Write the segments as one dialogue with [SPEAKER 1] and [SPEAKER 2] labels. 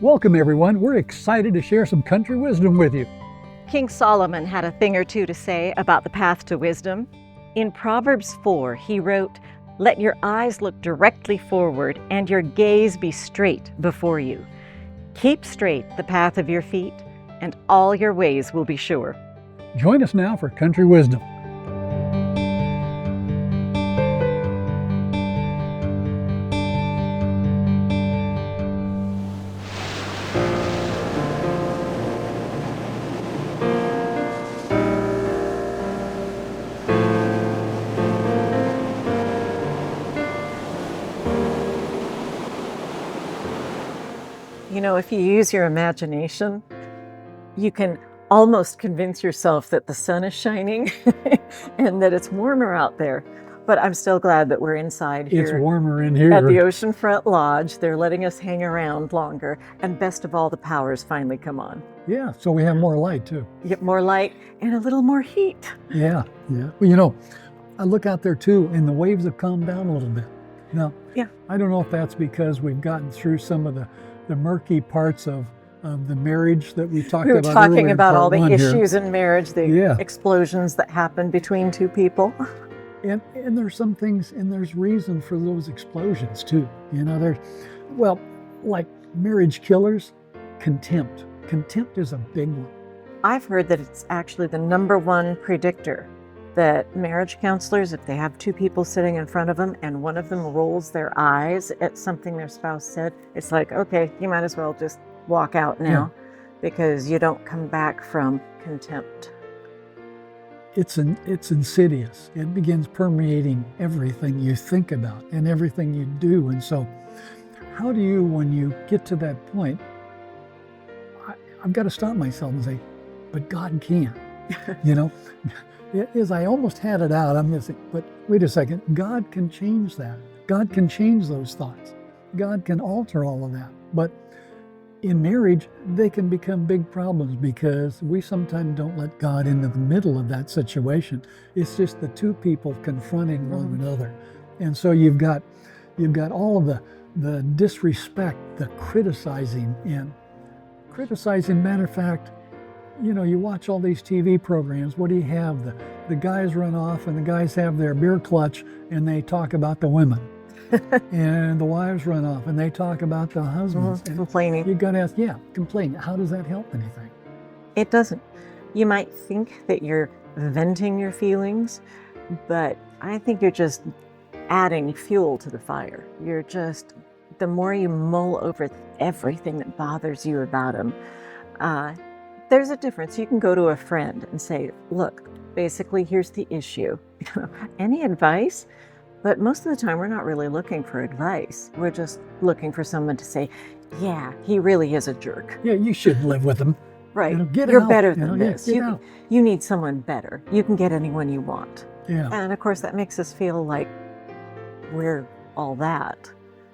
[SPEAKER 1] Welcome everyone. We're excited to share some country wisdom with you.
[SPEAKER 2] King Solomon had a thing or two to say about the path to wisdom. In Proverbs 4, he wrote, "Let your eyes look directly forward and your gaze be straight before you. Keep straight the path of your feet, and all your ways will be sure."
[SPEAKER 1] Join us now for country wisdom.
[SPEAKER 2] You know, if you use your imagination, you can almost convince yourself that the sun is shining and that it's warmer out there. But I'm still glad that we're inside here.
[SPEAKER 1] It's warmer in here.
[SPEAKER 2] At the Oceanfront Lodge. They're letting us hang around longer. And best of all, the power's finally come on.
[SPEAKER 1] Yeah, so we have more light too.
[SPEAKER 2] You get more light and a little more heat.
[SPEAKER 1] Yeah. Well, you know, I look out there too, and the waves have calmed down a little bit. Now,
[SPEAKER 2] Yeah.
[SPEAKER 1] I don't know if that's because we've gotten through some of the murky parts of the marriage that we talked
[SPEAKER 2] We were
[SPEAKER 1] about
[SPEAKER 2] talking
[SPEAKER 1] earlier in
[SPEAKER 2] about
[SPEAKER 1] part
[SPEAKER 2] all the
[SPEAKER 1] one here.
[SPEAKER 2] issues in marriage, the explosions that happen between two people.
[SPEAKER 1] And there's some things, and there's reason for those explosions too. You know, like marriage killers, contempt. Contempt is a big one.
[SPEAKER 2] I've heard that it's actually the #1 predictor that marriage counselors, if they have two people sitting in front of them and one of them rolls their eyes at something their spouse said, it's like, okay, you might as well just walk out now because you don't come back from contempt.
[SPEAKER 1] It's insidious. It begins permeating everything you think about and everything you do. And so how do you, when you get to that point, I've got to stop myself and say, but God can. You know, as I almost had it out, I'm missing, but wait a second, God can change that. God can change those thoughts. God can alter all of that. But in marriage, they can become big problems because we sometimes don't let God into the middle of that situation. It's just the two people confronting one another. And so you've got all of the disrespect, the criticizing. Matter of fact, you know, you watch all these TV programs, what do you have? The guys run off and the guys have their beer clutch and they talk about the women. And the wives run off and they talk about the husbands.
[SPEAKER 2] Complaining.
[SPEAKER 1] You got to ask, complain. How does that help anything?
[SPEAKER 2] It doesn't. You might think that you're venting your feelings, but I think you're just adding fuel to the fire. The more you mull over everything that bothers you about them, there's a difference. You can go to a friend and say, look, basically, here's the issue. Any advice? But most of the time, we're not really looking for advice. We're just looking for someone to say, yeah, he really is a jerk.
[SPEAKER 1] Yeah, you shouldn't live with him.
[SPEAKER 2] Right.
[SPEAKER 1] You know,
[SPEAKER 2] You're
[SPEAKER 1] out.
[SPEAKER 2] better than this.
[SPEAKER 1] Get out.
[SPEAKER 2] You need someone better. You can get anyone you want.
[SPEAKER 1] Yeah.
[SPEAKER 2] And of course, that makes us feel like we're all that.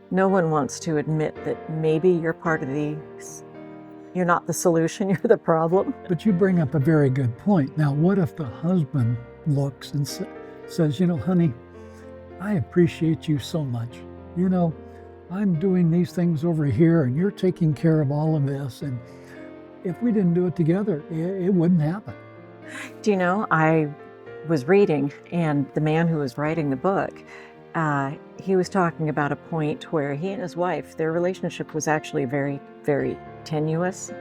[SPEAKER 2] No one wants to admit that maybe you're you're not the solution, you're the problem.
[SPEAKER 1] But you bring up a very good point. Now, what if the husband looks and says, you know, honey, I appreciate you so much. You know, I'm doing these things over here and you're taking care of all of this. And if we didn't do it together, it wouldn't happen.
[SPEAKER 2] Do you know, I was reading, and the man who was writing the book, he was talking about a point where he and his wife, their relationship was actually very, very tenuous.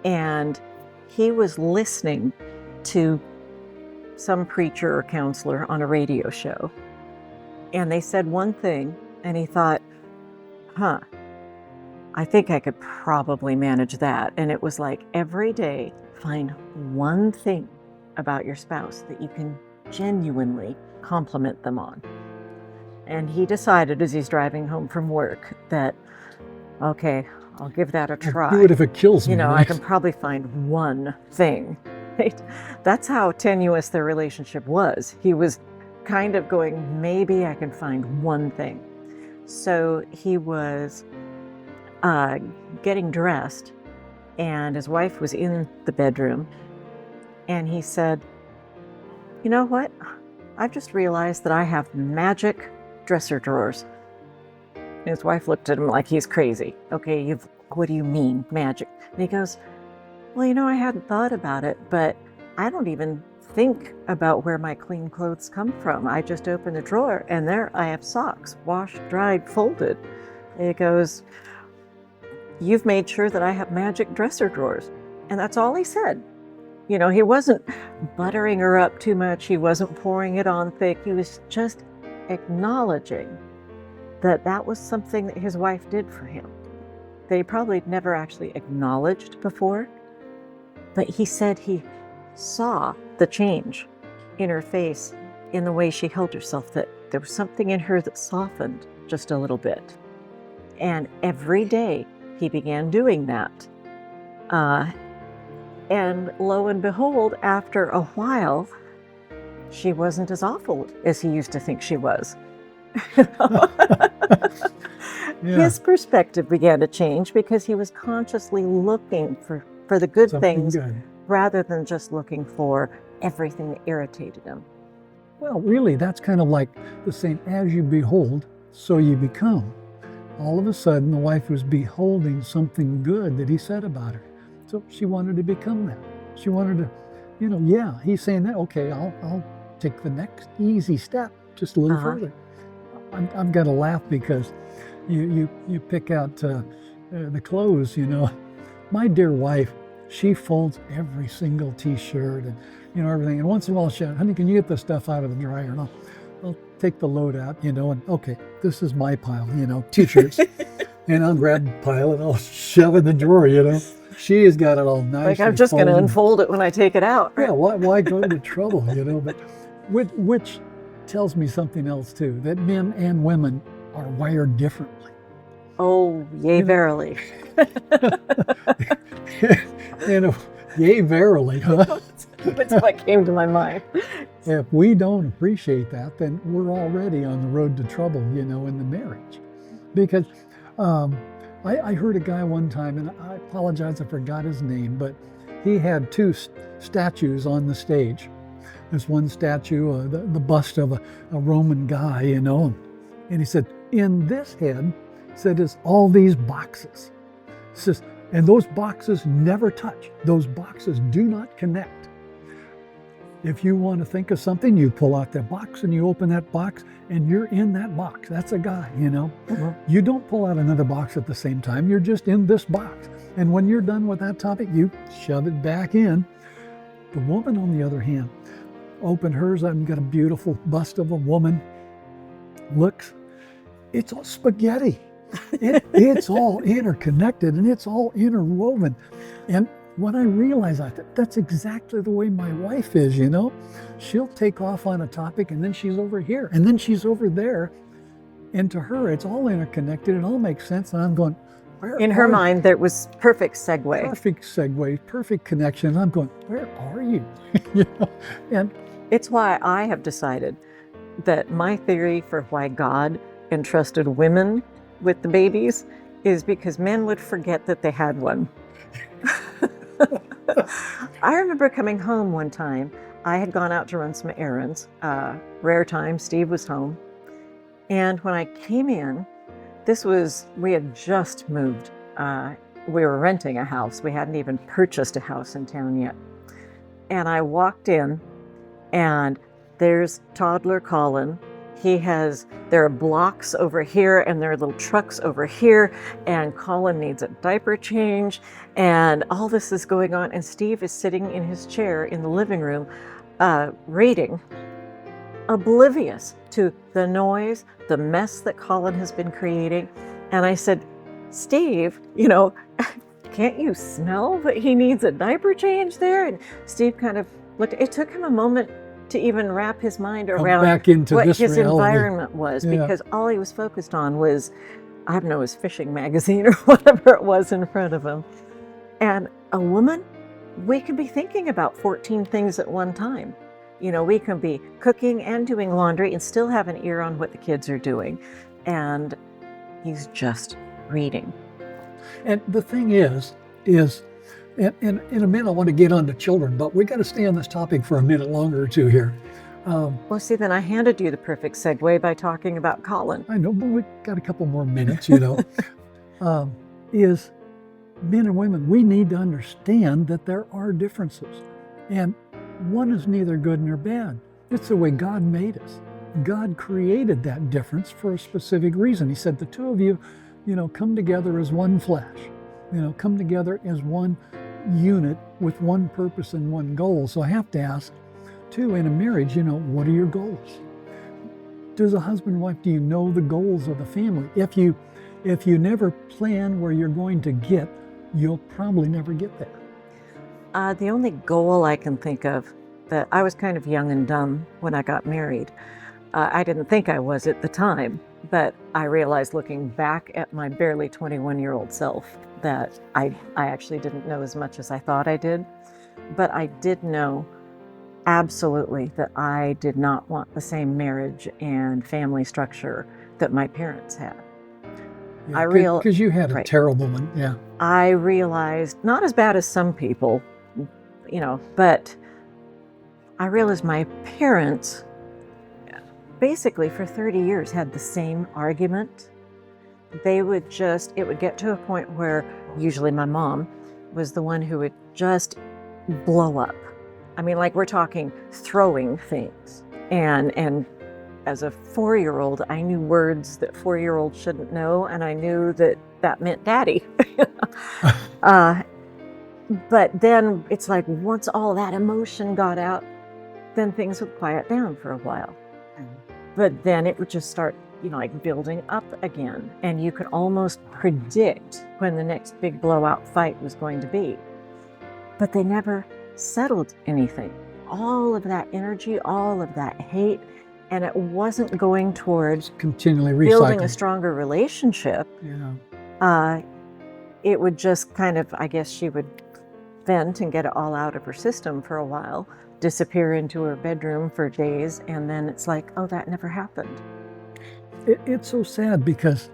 [SPEAKER 2] And he was listening to some preacher or counselor on a radio show. And they said one thing, and he thought, I think I could probably manage that. And it was like, every day, find one thing about your spouse that you can genuinely compliment them on. And he decided as he's driving home from work that, okay, I'll give that a try.
[SPEAKER 1] I'll do it if it kills me.
[SPEAKER 2] You know,
[SPEAKER 1] right?
[SPEAKER 2] I can probably find one thing. Right? That's how tenuous their relationship was. He was kind of going, maybe I can find one thing. So he was getting dressed, and his wife was in the bedroom, and he said, you know what? I've just realized that I have magic dresser drawers. And his wife looked at him like he's crazy. Okay, what do you mean, magic? And he goes, well, I hadn't thought about it, but I don't even think about where my clean clothes come from. I just open the drawer and there I have socks, washed, dried, folded. And he goes, you've made sure that I have magic dresser drawers. And that's all he said. He wasn't buttering her up too much. He wasn't pouring it on thick. He was just acknowledging that was something that his wife did for him, that he probably never actually acknowledged before. But he said he saw the change in her face, in the way she held herself, that there was something in her that softened just a little bit. And every day he began doing that. And lo and behold, after a while, she wasn't as awful as he used to think she was.
[SPEAKER 1] Yeah.
[SPEAKER 2] His perspective began to change because he was consciously looking for the good
[SPEAKER 1] Something
[SPEAKER 2] things
[SPEAKER 1] good.
[SPEAKER 2] rather than just looking for everything that irritated him.
[SPEAKER 1] Well, really, that's kind of like the saying, as you behold, so you become. All of a sudden, the wife was beholding something good that he said about her. So she wanted to become that. She wanted to, he's saying that, okay, I'll take the next easy step just a little further. I've got to laugh because you pick out the clothes, My dear wife, she folds every single t-shirt and, everything. And once in a while she'll, honey, can you get the stuff out of the dryer? And I'll take the load out, and okay, this is my pile, t-shirts. And I'll grab the pile and I'll shove in the drawer, She has got it all nice.
[SPEAKER 2] Like, I'm just going to unfold it when I take it out. Right?
[SPEAKER 1] Yeah, why go to trouble, But which tells me something else too, that men and women are wired differently.
[SPEAKER 2] Oh, yea, verily.
[SPEAKER 1] Yea, verily, huh?
[SPEAKER 2] That's what came to my mind.
[SPEAKER 1] If we don't appreciate that, then we're already on the road to trouble, in the marriage. Because I heard a guy one time, and I apologize, I forgot his name, but he had two statues on the stage. There's one statue, the bust of a Roman guy, and he said, in this head, is all these boxes. He says, and those boxes never touch. Those boxes do not connect. If you want to think of something, you pull out that box and you open that box and you're in that box. That's a guy,
[SPEAKER 2] Mm-hmm.
[SPEAKER 1] You don't pull out another box at the same time. You're just in this box. And when you're done with that topic, you shove it back in. The woman, on the other hand, open hers up and got a beautiful bust of a woman. Looks, it's all spaghetti. It's all interconnected and it's all interwoven. And when I realized that's exactly the way my wife is, She'll take off on a topic and then she's over here and then she's over there. And to her, it's all interconnected. It all makes sense. And I'm going, where
[SPEAKER 2] in her mind, there was perfect segue.
[SPEAKER 1] Perfect segue, perfect connection. And I'm going, where are you? And
[SPEAKER 2] it's why I have decided that my theory for why God entrusted women with the babies is because men would forget that they had one. I remember coming home one time. I had gone out to run some errands. Rare time, Steve was home. And when I came in, we had just moved. We were renting a house. We hadn't even purchased a house in town yet. And I walked in, and there's toddler Colin. There are blocks over here and there are little trucks over here, and Colin needs a diaper change, and all this is going on. And Steve is sitting in his chair in the living room, reading, oblivious to the noise, the mess that Colin has been creating. And I said, Steve, can't you smell that he needs a diaper change there? And Steve kind of looked. It took him a moment to even wrap his mind around
[SPEAKER 1] back into
[SPEAKER 2] what
[SPEAKER 1] this
[SPEAKER 2] his
[SPEAKER 1] reality.
[SPEAKER 2] environment was,
[SPEAKER 1] Yeah.
[SPEAKER 2] because all he was focused on was, I don't know, his fishing magazine or whatever it was in front of him. And a woman, we can be thinking about 14 things at one time. We can be cooking and doing laundry and still have an ear on what the kids are doing. And he's just reading.
[SPEAKER 1] And the thing is, and in a minute I want to get on to children, but we got to stay on this topic for a minute longer or two here.
[SPEAKER 2] Well, see, then I handed you the perfect segue by talking about Colin.
[SPEAKER 1] I know, but we got a couple more minutes, you know. Is men and women, we need to understand that there are differences. And one is neither good nor bad. It's the way God made us. God created that difference for a specific reason. He said, the two of you, come together as one flesh, come together as one unit with one purpose and one goal. So I have to ask, too, in a marriage, what are your goals? Does a husband and wife, do you know the goals of the family? If you never plan where you're going to get, you'll probably never get there.
[SPEAKER 2] The only goal I can think of, that I was kind of young and dumb when I got married. I didn't think I was at the time, but I realized looking back at my barely 21-year-old self that I actually didn't know as much as I thought I did. But I did know absolutely that I did not want the same marriage and family structure that my parents had.
[SPEAKER 1] Yeah, because you had a
[SPEAKER 2] right.
[SPEAKER 1] terrible one, yeah.
[SPEAKER 2] I realized, not as bad as some people, but I realized my parents basically for 30 years had the same argument. It would get to a point where usually my mom was the one who would just blow up. I mean, like, we're talking throwing things. And as a 4-year-old, I knew words that 4-year-olds shouldn't know, and I knew that meant daddy. But then it's like, once all that emotion got out, then things would quiet down for a while. But then it would just start, like building up again. And you could almost predict when the next big blowout fight was going to be. But they never settled anything. All of that energy, all of that hate, and it wasn't going towards
[SPEAKER 1] continually
[SPEAKER 2] building
[SPEAKER 1] recycling
[SPEAKER 2] a stronger relationship.
[SPEAKER 1] Yeah.
[SPEAKER 2] It would just kind of, I guess she would vent and get it all out of her system for a while, disappear into her bedroom for days, and then it's like, oh, that never happened.
[SPEAKER 1] It's so sad because,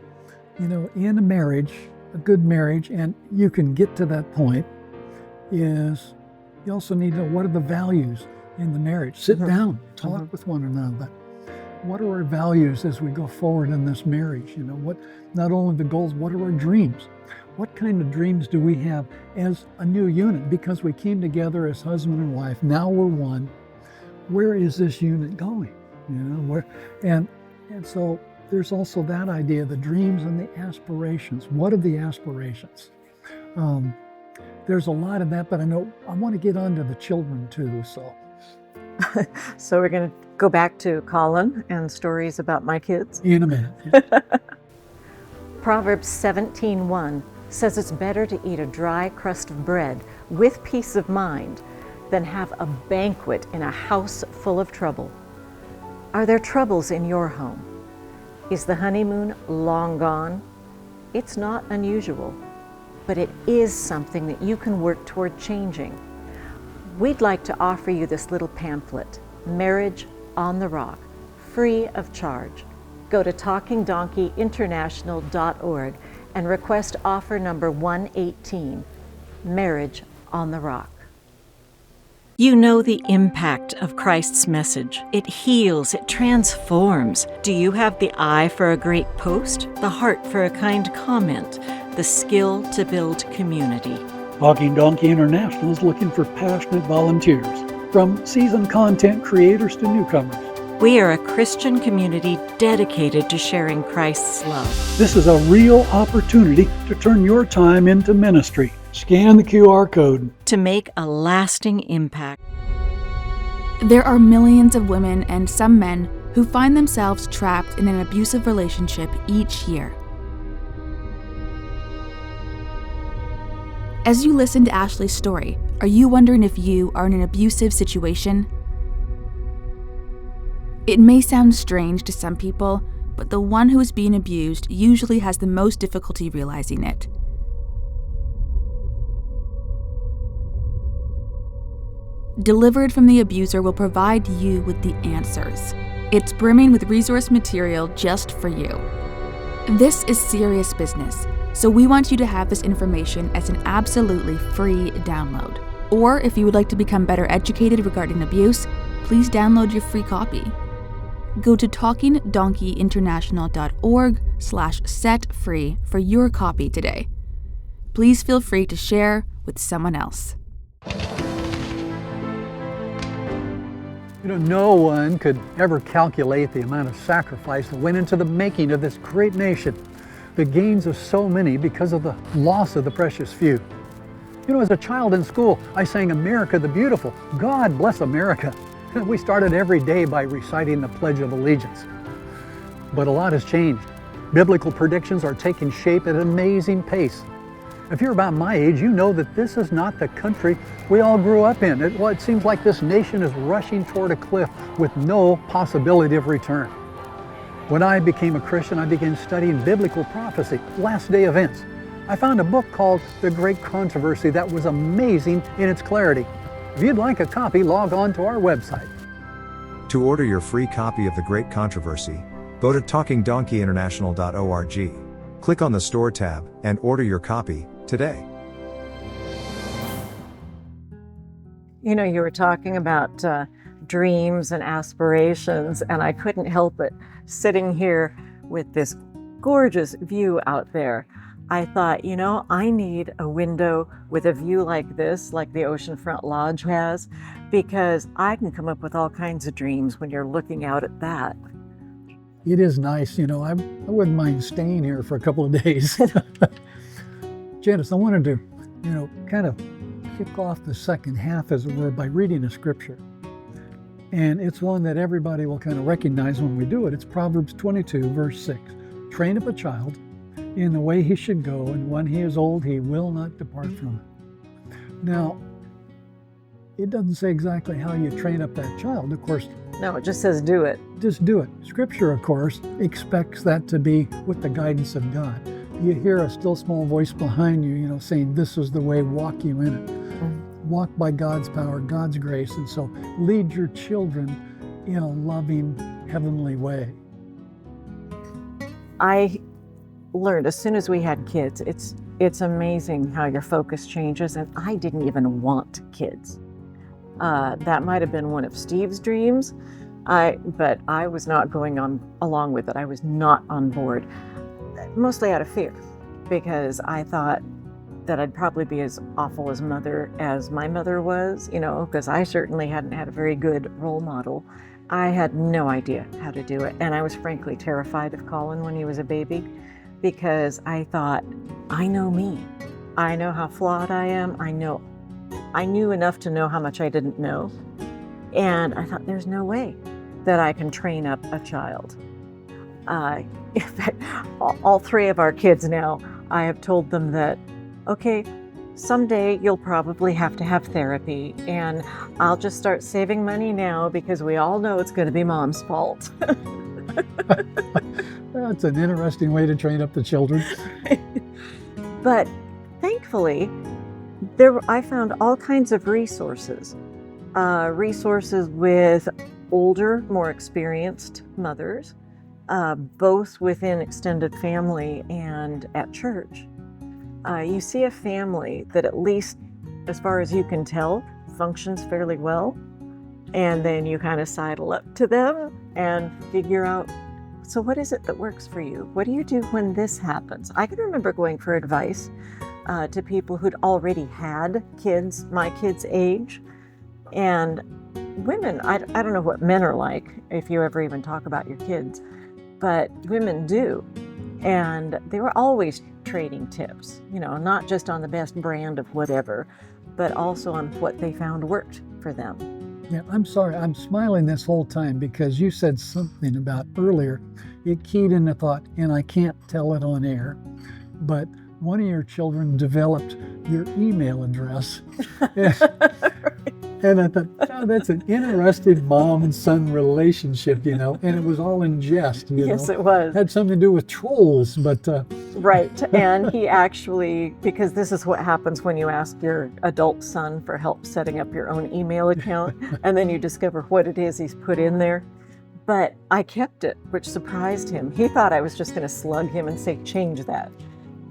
[SPEAKER 1] in a marriage, a good marriage, and you can get to that point, is you also need to know what are the values in the marriage. Sit down, talk with one another. What are our values as we go forward in this marriage? What, not only the goals, what are our dreams? What kind of dreams do we have as a new unit? Because we came together as husband and wife, now we're one. Where is this unit going? And so there's also that idea, the dreams and the aspirations. What are the aspirations? There's a lot of that, but I want to get on to the children too, so.
[SPEAKER 2] So we're going to go back to Colin and stories about my kids.
[SPEAKER 1] In a minute.
[SPEAKER 2] Proverbs 17:1 says it's better to eat a dry crust of bread with peace of mind than have a banquet in a house full of trouble. Are there troubles in your home? Is the honeymoon long gone? It's not unusual, but it is something that you can work toward changing. We'd like to offer you this little pamphlet, Marriage on the Rock, free of charge. Go to talkingdonkeyinternational.org and request offer number 118, Marriage on the Rock. You know the impact of Christ's message. It heals, it transforms. Do you have the eye for a great post, the heart for a kind comment, the skill to build community?
[SPEAKER 1] Talking Donkey International is looking for passionate volunteers, from seasoned content creators to newcomers.
[SPEAKER 2] We are a Christian community dedicated to sharing Christ's love.
[SPEAKER 1] This is a real opportunity to turn your time into ministry. Scan the QR code
[SPEAKER 2] to make a lasting impact.
[SPEAKER 3] There are millions of women and some men who find themselves trapped in an abusive relationship each year. As you listen to Ashley's story, are you wondering if you are in an abusive situation? It may sound strange to some people, but the one who is being abused usually has the most difficulty realizing it. Delivered from the Abuser will provide you with the answers. It's brimming with resource material just for you. This is serious business, so we want you to have this information as an absolutely free download. Or if you would like to become better educated regarding abuse, please download your free copy. Go to talkingdonkeyinternational.org/set-free for your copy today. Please feel free to share with someone else.
[SPEAKER 1] No one could ever calculate the amount of sacrifice that went into the making of this great nation, the gains of so many because of the loss of the precious few. As a child in school, I sang America the Beautiful, God Bless America. We started every day by reciting the Pledge of Allegiance. But a lot has changed. Biblical predictions are taking shape at an amazing pace. If you're about my age, you know that this is not the country we all grew up in. It seems like this nation is rushing toward a cliff with no possibility of return. When I became a Christian, I began studying biblical prophecy, last day events. I found a book called The Great Controversy that was amazing in its clarity. If you'd like a copy, log on to our website.
[SPEAKER 4] To order your free copy of The Great Controversy, go to talkingdonkeyinternational.org. Click on the Store tab and order your copy today.
[SPEAKER 2] You were talking about dreams and aspirations, and I couldn't help it. Sitting here with this gorgeous view out there, I thought, I need a window with a view like this, like the Oceanfront Lodge has, because I can come up with all kinds of dreams when you're looking out at that.
[SPEAKER 1] It is nice, I wouldn't mind staying here for a couple of days. Janice, I wanted to, kind of kick off the second half, as it were, by reading a scripture. And it's one that everybody will kind of recognize when we do it. It's Proverbs 22, verse 6. Train up a child in the way he should go, and when he is old, he will not depart from it. Now, it doesn't say exactly how you train up that child, of course.
[SPEAKER 2] No, it just says do it.
[SPEAKER 1] Just do it. Scripture, of course, expects that to be with the guidance of God. You hear a still small voice behind you, saying, this is the way, walk you in it. Walk by God's power, God's grace, and so lead your children in a loving, heavenly way.
[SPEAKER 2] I learned as soon as we had kids, it's amazing how your focus changes, and I didn't even want kids. That might have been one of Steve's dreams, but I was not going along with it. I was not on board, mostly out of fear, because I thought that I'd probably be as awful as mother as my mother was, because I certainly hadn't had a very good role model. I had no idea how to do it, and I was frankly terrified of Colin when he was a baby, because I thought, I know me. I know how flawed I am. I knew enough to know how much I didn't know. And I thought, there's no way that I can train up a child. In fact, all three of our kids now, I have told them that, okay, someday you'll probably have to have therapy, and I'll just start saving money now because we all know it's going to be mom's fault.
[SPEAKER 1] That's an interesting way to train up the children.
[SPEAKER 2] But thankfully, I found all kinds of resources. Resources with older, more experienced mothers, both within extended family and at church. You see a family that, at least as far as you can tell, functions fairly well, and then you kind of sidle up to them and figure out, so what is it that works for you? What do you do when this happens? I can remember going for advice to people who'd already had kids, my kids' age, and women, I don't know what men are like, if you ever even talk about your kids, but women do. And they were always trading tips, not just on the best brand of whatever, but also on what they found worked for them.
[SPEAKER 1] Yeah, I'm sorry, I'm smiling this whole time because you said something about earlier, it keyed in the thought, and I can't tell it on air, but one of your children developed your email address. And I thought, oh, that's an interesting mom and son relationship, and it was all in jest.
[SPEAKER 2] Yes, it was.
[SPEAKER 1] It had something to do with trolls, but...
[SPEAKER 2] Right, and he actually, because this is what happens when you ask your adult son for help setting up your own email account, and then you discover what it is he's put in there. But I kept it, which surprised him. He thought I was just going to slug him and say, change that.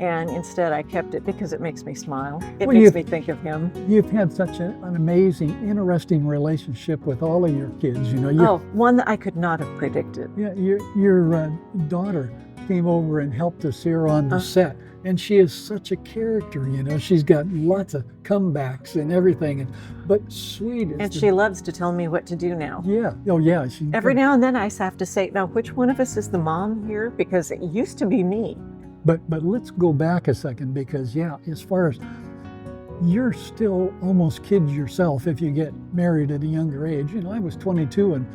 [SPEAKER 2] And instead, I kept it because it makes me smile. It
[SPEAKER 1] Well,
[SPEAKER 2] makes me think of him.
[SPEAKER 1] You've had such an amazing, interesting relationship with all of your kids. You know,
[SPEAKER 2] One that I could not have predicted.
[SPEAKER 1] yeah, your daughter came over and helped us here on the set, and she is such a character. You know, she's got lots of comebacks and everything, but sweet.
[SPEAKER 2] And she loves to tell me what to do now.
[SPEAKER 1] Yeah. Oh, yeah.
[SPEAKER 2] Every now and then I have to say, now, which one of us is the mom here? Because it used to be me.
[SPEAKER 1] But let's go back a second, because as far as you're still almost kids yourself if you get married at a younger age. You know, I was 22, and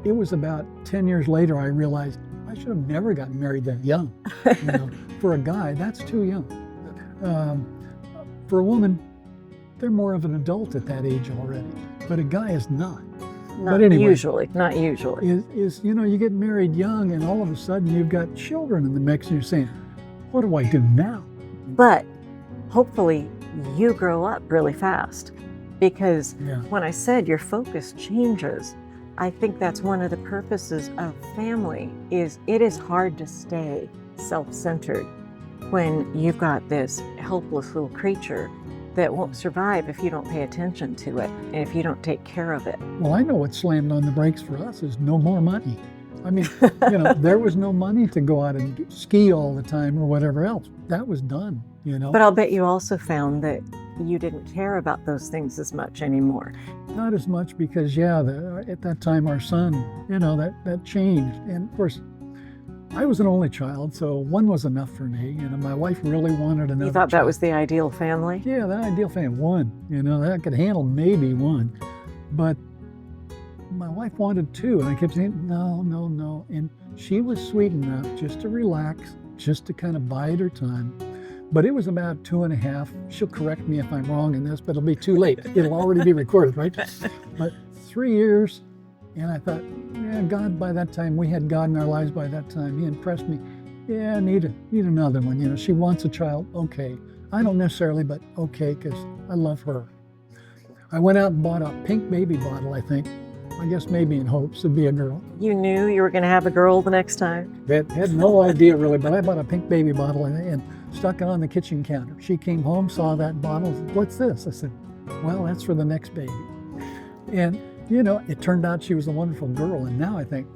[SPEAKER 1] it was about 10 years later I realized I should have never gotten married that young. You know, for a guy, that's too young. For a woman, they're more of an adult at that age already, but a guy is not.
[SPEAKER 2] Not usually.
[SPEAKER 1] Is you know, you get married young, and all of a sudden you've got children in the mix, and you're saying, what do I do now?
[SPEAKER 2] But hopefully you grow up really fast, because when I said your focus changes, I think that's one of the purposes of family. Is it is hard to stay self-centered when you've got this helpless little creature that won't survive if you don't pay attention to it and if you don't take care of it.
[SPEAKER 1] Well, I know what slammed on the brakes for us is no more money. I mean, you know, there was no money to go out and ski all the time or whatever else. That was done, you know.
[SPEAKER 2] But I'll bet you also found that you didn't care about those things as much anymore.
[SPEAKER 1] Not as much, because at that time our son, you know, that changed. And of course, I was an only child, so one was enough for me. You know, my wife really wanted another.
[SPEAKER 2] You thought that was the ideal family?
[SPEAKER 1] Yeah, the ideal family, one. You know, that could handle maybe one. But my wife wanted two, and I kept saying, no. And she was sweet enough just to relax, just to kind of bide her time. But it was about 2.5. She'll correct me if I'm wrong in this, but it'll be too late. It'll already be recorded, right? But 3 years, and I thought, God, by that time, we had God in our lives by that time. He impressed me. Yeah, need another one. You know, she wants a child. Okay. I don't necessarily, but okay, because I love her. I went out and bought a pink baby bottle, I think. I guess maybe in hopes it'd be a girl.
[SPEAKER 2] You knew you were going to have a girl the next time?
[SPEAKER 1] Had no idea really, but I bought a pink baby bottle and stuck it on the kitchen counter. She came home, saw that bottle, said, what's this? I said, well, that's for the next baby. And, you know, it turned out she was a wonderful girl. And now I think,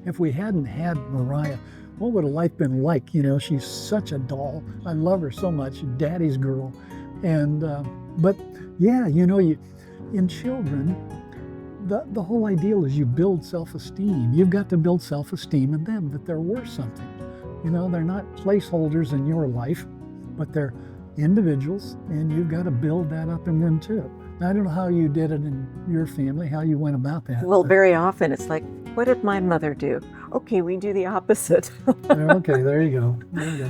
[SPEAKER 1] if we hadn't had Mariah, what would life been like? You know, she's such a doll. I love her so much, daddy's girl. And, but yeah, you know, in children, the whole ideal is you build self-esteem. You've got to build self-esteem in them, that they're worth something. You know, they're not placeholders in your life, but they're individuals, and you've got to build that up in them too. Now, I don't know how you did it in your family, how you went about that.
[SPEAKER 2] Well, very often it's like, what did my mother do? Okay, we do the opposite.
[SPEAKER 1] Okay, there you go.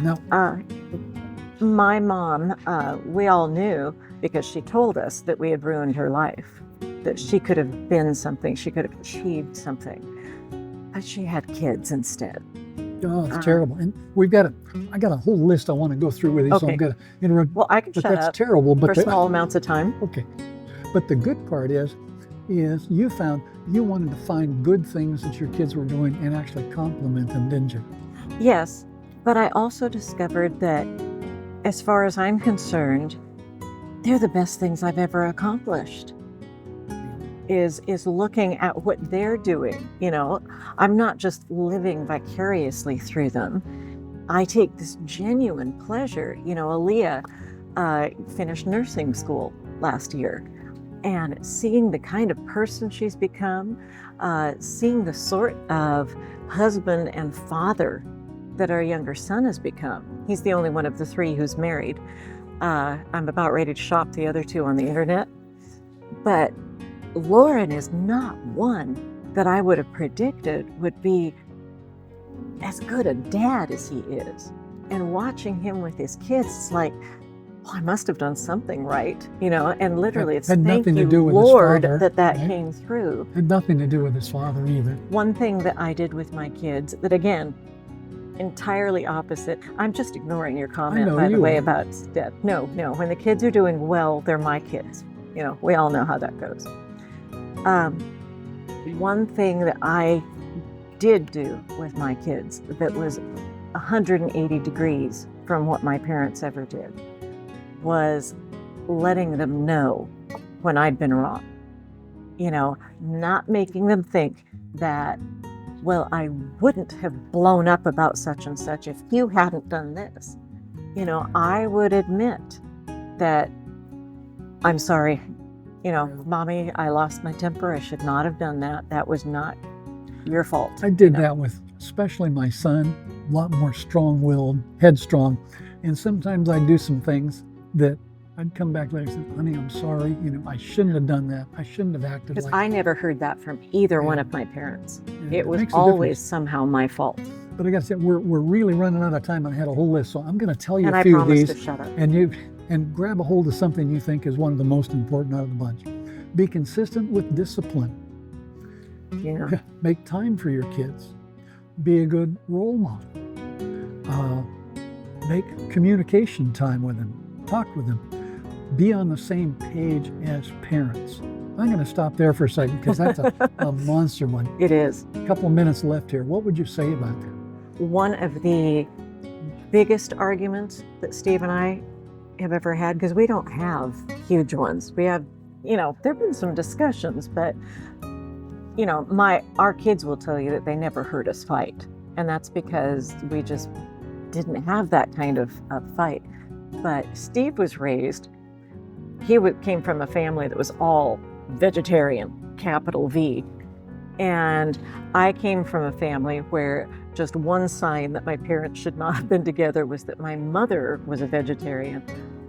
[SPEAKER 1] Now,
[SPEAKER 2] my mom, we all knew, because she told us that we had ruined her life, that she could have been something, she could have achieved something, but she had kids instead.
[SPEAKER 1] Oh, it's terrible. And I got a whole list I want to go through with you, so I'm going to interrupt.
[SPEAKER 2] Well, I can
[SPEAKER 1] but
[SPEAKER 2] shut
[SPEAKER 1] that's
[SPEAKER 2] up
[SPEAKER 1] terrible. But
[SPEAKER 2] for small amounts of time.
[SPEAKER 1] Okay. But the good part is you found you wanted to find good things that your kids were doing and actually compliment them, didn't you?
[SPEAKER 2] Yes, but I also discovered that, as far as I'm concerned, they're the best things I've ever accomplished. Is looking at what they're doing. You know, I'm not just living vicariously through them. I take this genuine pleasure. You know, Aaliyah finished nursing school last year, and seeing the kind of person she's become, seeing the sort of husband and father that our younger son has become. He's the only one of the three who's married. I'm about ready to shop the other two on the internet, but Lauren is not one that I would have predicted would be as good a dad as he is. And watching him with his kids, it's like, I must have done something right, you know, and literally it's thank you, Lord, that came through.
[SPEAKER 1] Had nothing to do with his father either.
[SPEAKER 2] One thing that I did with my kids that, again, entirely opposite. I'm just ignoring your comment, by the way, about death. No, when the kids are doing well, they're my kids. You know, we all know how that goes. One thing that I did do with my kids that was 180 degrees from what my parents ever did, was letting them know when I'd been wrong. You know, not making them think that, well, I wouldn't have blown up about such and such if you hadn't done this. You know, I would admit that I'm sorry. You know, Mommy, I lost my temper. I should not have done that. That was not your fault.
[SPEAKER 1] I did that with especially my son, a lot more strong-willed, headstrong. And sometimes I'd do some things that I'd come back later and say, honey, I'm sorry. You know, I shouldn't have done that. I shouldn't have acted
[SPEAKER 2] Because
[SPEAKER 1] like
[SPEAKER 2] I never heard that from either one of my parents.
[SPEAKER 1] Yeah,
[SPEAKER 2] It was
[SPEAKER 1] makes a
[SPEAKER 2] always
[SPEAKER 1] difference.
[SPEAKER 2] somehow my fault.
[SPEAKER 1] But I got to say, we're really running out of time. I had a whole list, so I'm going to tell you
[SPEAKER 2] And
[SPEAKER 1] a
[SPEAKER 2] I
[SPEAKER 1] few of
[SPEAKER 2] promised
[SPEAKER 1] these.
[SPEAKER 2] to shut up.
[SPEAKER 1] And grab a hold of something you think is one of the most important out of the bunch. Be consistent with discipline.
[SPEAKER 2] Yeah.
[SPEAKER 1] Make time for your kids. Be a good role model. Make communication time with them. Talk with them. Be on the same page as parents. I'm going to stop there for a second because that's a monster one.
[SPEAKER 2] It is.
[SPEAKER 1] A couple of minutes left here. What would you say about that?
[SPEAKER 2] One of the biggest arguments that Steve and I have ever had, because we don't have huge ones. We have, you know, there have been some discussions, but, you know, our kids will tell you that they never heard us fight. And that's because we just didn't have that kind of fight. But Steve was raised, came from a family that was all vegetarian, capital V. And I came from a family where just one sign that my parents should not have been together was that my mother was a vegetarian.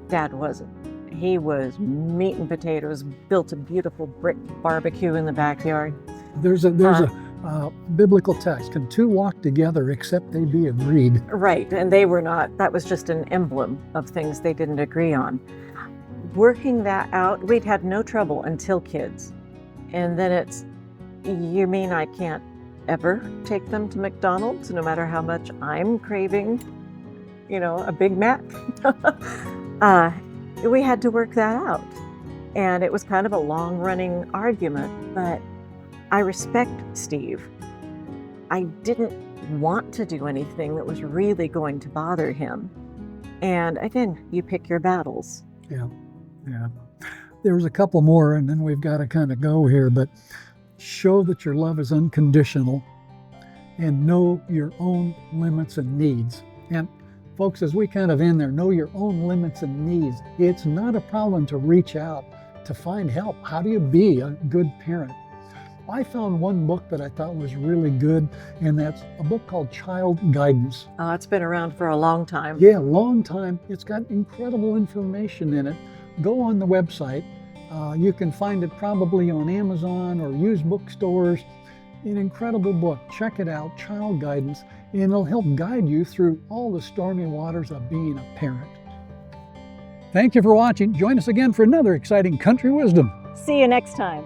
[SPEAKER 2] Dad wasn't. He was meat and potatoes, built a beautiful brick barbecue in the backyard.
[SPEAKER 1] There's a biblical text. Can two walk together except they be agreed?
[SPEAKER 2] Right, and they were not. That was just an emblem of things they didn't agree on. Working that out, we'd had no trouble until kids. And then it's, you mean I can't ever take them to McDonald's no matter how much I'm craving, you know, a Big Mac? We had to work that out. And it was kind of a long-running argument, but I respect Steve. I didn't want to do anything that was really going to bother him. And again, you pick your battles.
[SPEAKER 1] Yeah. There's a couple more, and then we've got to kind of go here, but show that your love is unconditional and know your own limits and needs. And folks, as we kind of end there, know your own limits and needs. It's not a problem to reach out to find help. How do you be a good parent? I found one book that I thought was really good, and that's a book called Child Guidance.
[SPEAKER 2] Oh, it's been around for a long time.
[SPEAKER 1] Yeah, long time. It's got incredible information in it. Go on the website. You can find it probably on Amazon or used bookstores. An incredible book. Check it out, Child Guidance, and it'll help guide you through all the stormy waters of being a parent. Thank you for watching. Join us again for another exciting Country Wisdom.
[SPEAKER 2] See you next time.